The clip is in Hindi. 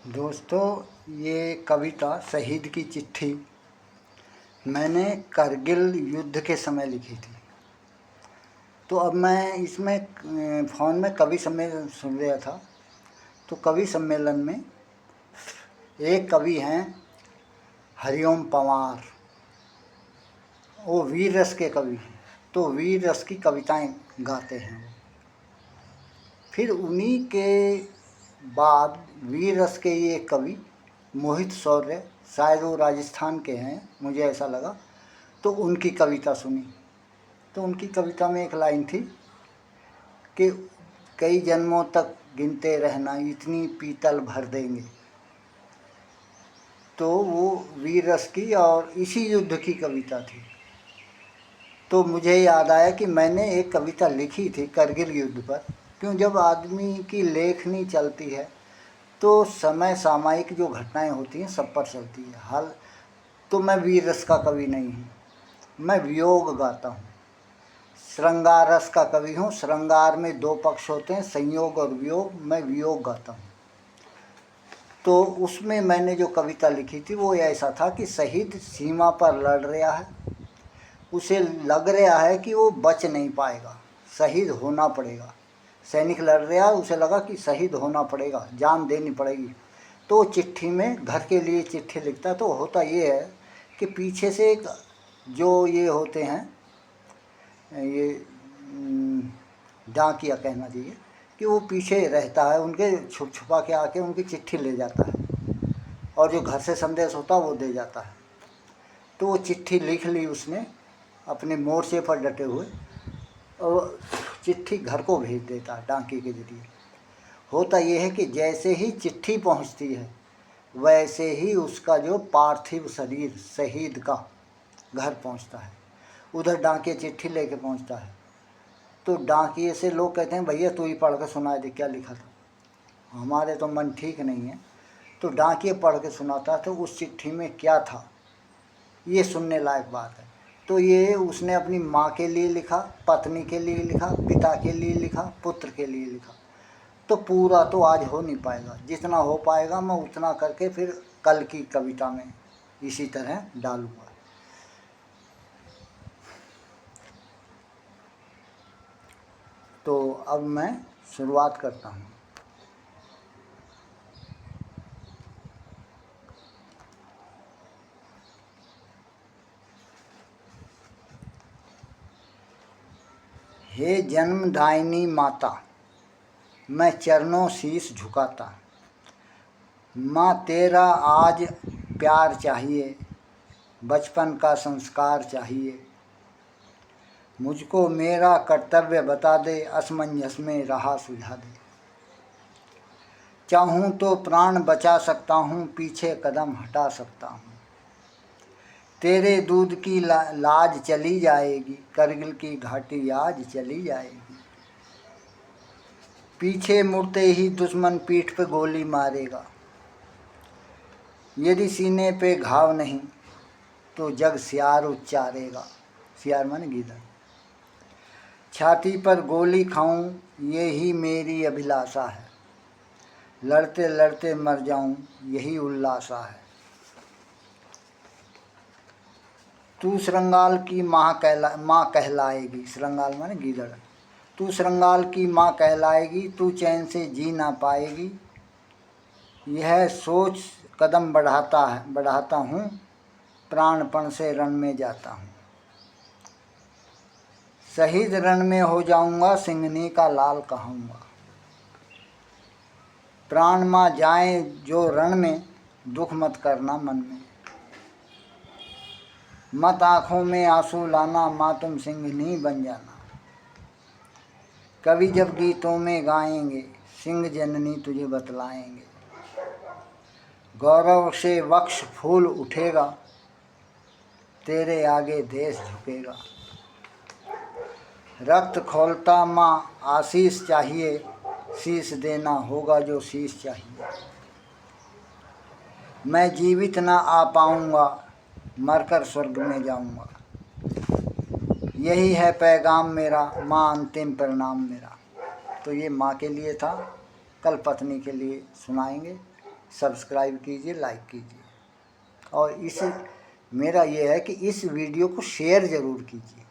दोस्तों, ये कविता शहीद की चिट्ठी मैंने करगिल युद्ध के समय लिखी थी। तो अब मैं इसमें फ़ोन में कवि सम्मेलन सुन रहा था। तो कवि सम्मेलन में एक कवि हैं हरिओम पंवार। वो वीर रस के कवि हैं। तो वीर रस की कविताएं गाते हैं वो। फिर उन्हीं के बाद वीर रस के ये कवि मोहित शौर्य, शायद वो राजस्थान के हैं, मुझे ऐसा लगा। तो उनकी कविता सुनी। तो उनकी कविता में एक लाइन थी कि कई जन्मों तक गिनते रहना, इतनी पीतल भर देंगे। तो वो वीर रस की और इसी युद्ध की कविता थी। तो मुझे याद आया कि मैंने एक कविता लिखी थी करगिल युद्ध पर। क्यों, जब आदमी की लेखनी चलती है तो समय सामयिक जो घटनाएं होती हैं सब पर चलती है। हाल तो मैं वीर रस का कवि नहीं हूँ, मैं वियोग गाता हूँ। श्रृंगार रस का कवि हूँ। श्रृंगार में दो पक्ष होते हैं, संयोग और वियोग। मैं वियोग गाता हूँ। तो उसमें मैंने जो कविता लिखी थी वो ऐसा था कि शहीद सीमा पर लड़ रहा है, उसे लग रहा है कि वो बच नहीं पाएगा, शहीद होना पड़ेगा। सैनिक लड़ रहा है, उसे लगा कि शहीद होना पड़ेगा, जान देनी पड़ेगी। तो चिट्ठी में घर के लिए चिट्ठी लिखता। तो होता ये है कि पीछे से एक जो ये होते हैं, ये डाकिया कहना चाहिए, कि वो पीछे रहता है, उनके छुप छुपा के आके उनकी चिट्ठी ले जाता है और जो घर से संदेश होता है वो दे जाता है। तो वो चिट्ठी लिख ली उसने अपने मोर्चे पर डटे हुए, और चिट्ठी घर को भेज देता है डाकी के जरिए। होता ये है कि जैसे ही चिट्ठी पहुंचती है वैसे ही उसका जो पार्थिव शरीर शहीद का घर पहुंचता है। उधर डाकिया चिट्ठी लेके पहुंचता है। तो डाकिए से लोग कहते हैं, भैया तू ही पढ़ के सुना दे क्या लिखा था, हमारे तो मन ठीक नहीं है। तो डाकिए पढ़ के सुनाता। तो उस चिट्ठी में क्या था ये सुनने लायक बात है। तो ये उसने अपनी माँ के लिए लिखा, पत्नी के लिए लिखा, पिता के लिए लिखा, पुत्र के लिए लिखा। तो पूरा तो आज हो नहीं पाएगा, जितना हो पाएगा मैं उतना करके फिर कल की कविता में इसी तरह डालूँगा। तो अब मैं शुरुआत करता हूँ। हे जन्मदायिनी माता, मैं चरणों शीश झुकाता। माँ तेरा आज प्यार चाहिए, बचपन का संस्कार चाहिए। मुझको मेरा कर्तव्य बता दे, असमंजस में राह सुझा दे। चाहूँ तो प्राण बचा सकता हूँ, पीछे कदम हटा सकता हूँ। तेरे दूध की लाज चली जाएगी, करगिल की घाटी आज चली जाएगी। पीछे मुड़ते ही दुश्मन पीठ पे गोली मारेगा। यदि सीने पे घाव नहीं तो जग सियार उच्चारेगा। सियार माने गीदड़। छाती पर गोली खाऊं ये ही मेरी अभिलाषा है। लड़ते लड़ते मर जाऊं यही उल्लासा है। तू श्रृंगाल की माँ कहलाएगी। श्रृंगाल माने गीदड़। तू श्रृंगाल की माँ कहलाएगी, तू चैन से जी ना पाएगी। यह सोच कदम बढ़ाता हूँ, प्राणपण से रण में जाता हूँ। शहीद रण में हो जाऊंगा, सिंघनी का लाल कहूँगा। प्राण माँ जाए जो रण में, दुख मत करना मन में। मत आँखों में आंसू लाना, माँ तुम सिंघनी बन जाना। कवि जब गीतों में गाएंगे, सिंह जननी तुझे बतलाएंगे। गौरव से वक्ष फूल उठेगा, तेरे आगे देश झुकेगा। रक्त खोलता माँ आशीष चाहिए, शीश देना होगा जो शीश चाहिए। मैं जीवित ना आ पाऊँगा, मरकर स्वर्ग में जाऊँगा। यही है पैगाम मेरा, माँ अंतिम परिणाम मेरा। तो ये माँ के लिए था, कल पत्नी के लिए सुनाएंगे। सब्सक्राइब कीजिए, लाइक कीजिए। और इस मेरा ये है कि इस वीडियो को शेयर ज़रूर कीजिए।